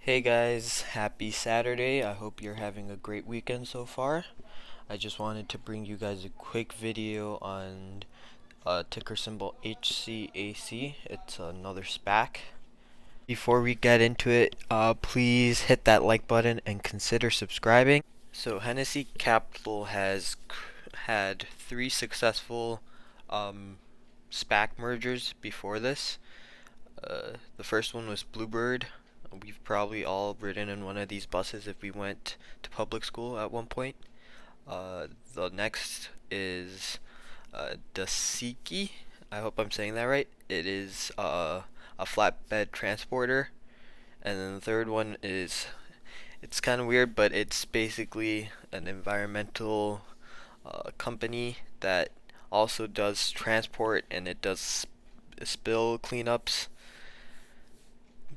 Hey guys, happy Saturday. I hope you're having a great weekend so far. I just wanted to bring you guys a quick video on ticker symbol HCAC. It's another SPAC. Before we get into it, please hit that like button and consider subscribing. So Hennessy Capital has had three successful SPAC mergers before this. The first one was Bluebird. We've probably all ridden in one of these buses if we went to public school at one point. The next is Dasiki. I hope I'm saying that right. It is a flatbed transporter. And then the third one is, it's kind of weird, but it's basically an environmental company that also does transport, and it does spill cleanups.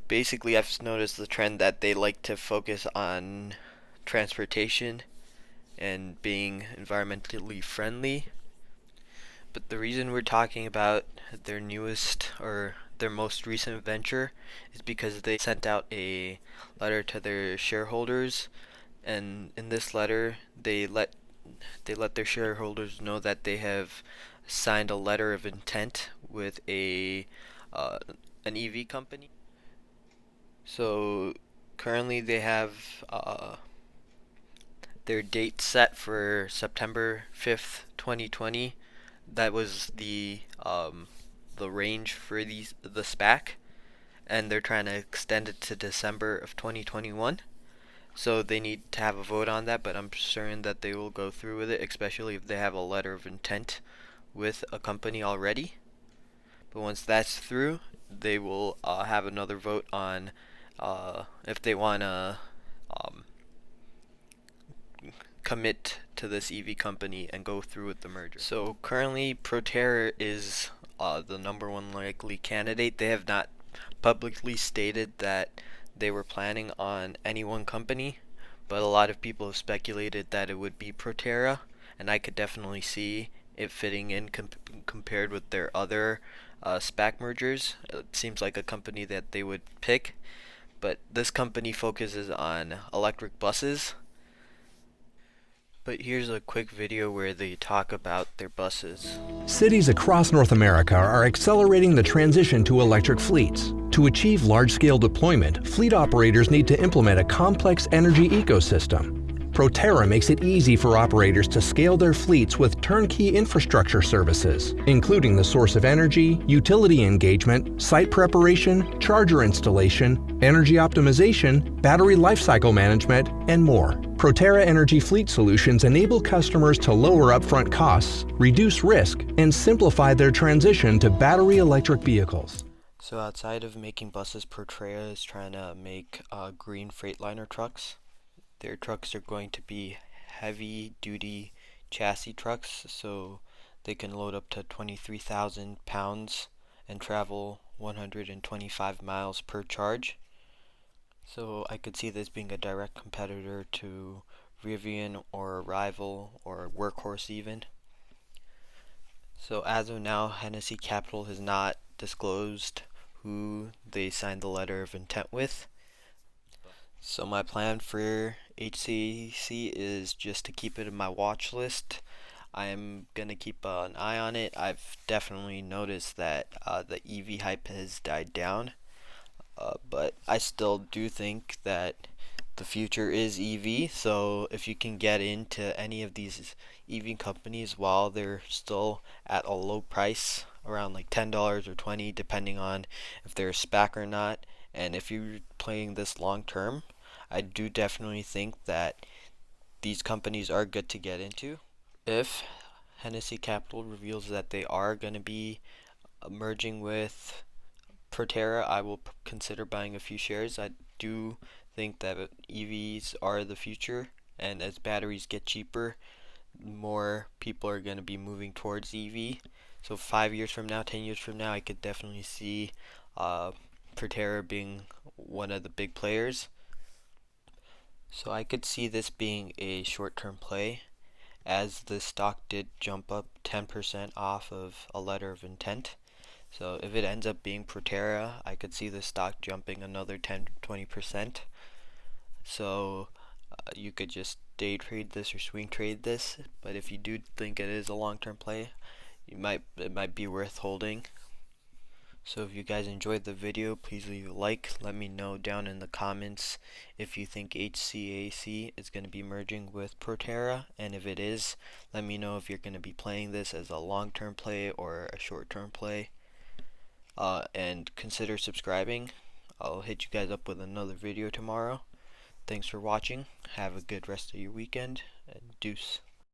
Basically, I've noticed the trend that they like to focus on transportation and being environmentally friendly. But the reason we're talking about their newest or their most recent venture is because they sent out a letter to their shareholders, and in this letter they let their shareholders know that they have signed a letter of intent with uh, an EV company. So currently they have their date set for September 5th, 2020. That was the range for the SPAC, and they're trying to extend it to December of 2021. So they need to have a vote on that, but I'm certain that they will go through with it, especially if they have a letter of intent with a company already. But once that's through, they will have another vote on if they want to um, commit to this EV company and go through with the merger. So currently, Proterra is the number one likely candidate. They have not publicly stated that they were planning on any one company, but a lot of people have speculated that it would be Proterra, and I could definitely see it fitting in compared with their other SPAC mergers. It seems like a company that they would pick, but this company focuses on electric buses. But here's a quick video where they talk about their buses. Cities across North America are accelerating the transition to electric fleets. To achieve large-scale deployment, fleet operators need to implement a complex energy ecosystem. Proterra makes it easy for operators to scale their fleets with turnkey infrastructure services, including the source of energy, utility engagement, site preparation, charger installation, energy optimization, battery lifecycle management, and more. Proterra Energy Fleet Solutions enable customers to lower upfront costs, reduce risk, and simplify their transition to battery electric vehicles. So outside of making buses, Proterra is trying to make green Freightliner trucks. Their trucks are going to be heavy duty chassis trucks, so they can load up to 23,000 pounds and travel 125 miles per charge. So I could see this being a direct competitor to Rivian or a rival or a Workhorse even. So as of now, Hennessy Capital has not disclosed who they signed the letter of intent with. So my plan for HCAC is just to keep it in my watch list. I'm gonna keep an eye on it. I've definitely noticed that the EV hype has died down, but I still do think that the future is EV. So if you can get into any of these EV companies while they're still at a low price, around like $10 or 20, depending on if they're a SPAC or not, and if you're playing this long term, I do definitely think that these companies are good to get into. If Hennessy Capital reveals that they are going to be merging with Proterra, I will consider buying a few shares. I do think that EVs are the future, and as batteries get cheaper, more people are going to be moving towards EV. So 5 years from now, 10 years from now, I could definitely see Proterra being one of the big players. So I could see this being a short-term play, as the stock did jump up 10% off of a letter of intent. So if it ends up being Proterra, I could see the stock jumping another 10-20%. So you could just day trade this or swing trade this. But if you do think it is a long-term play, it might be worth holding. So if you guys enjoyed the video, please leave a like. Let me know down in the comments if you think HCAC is going to be merging with Proterra, and if it is, let me know if you're going to be playing this as a long-term play or a short-term play. And consider subscribing. I'll hit you guys up with another video tomorrow. Thanks for watching. Have a good rest of your weekend, and deuce.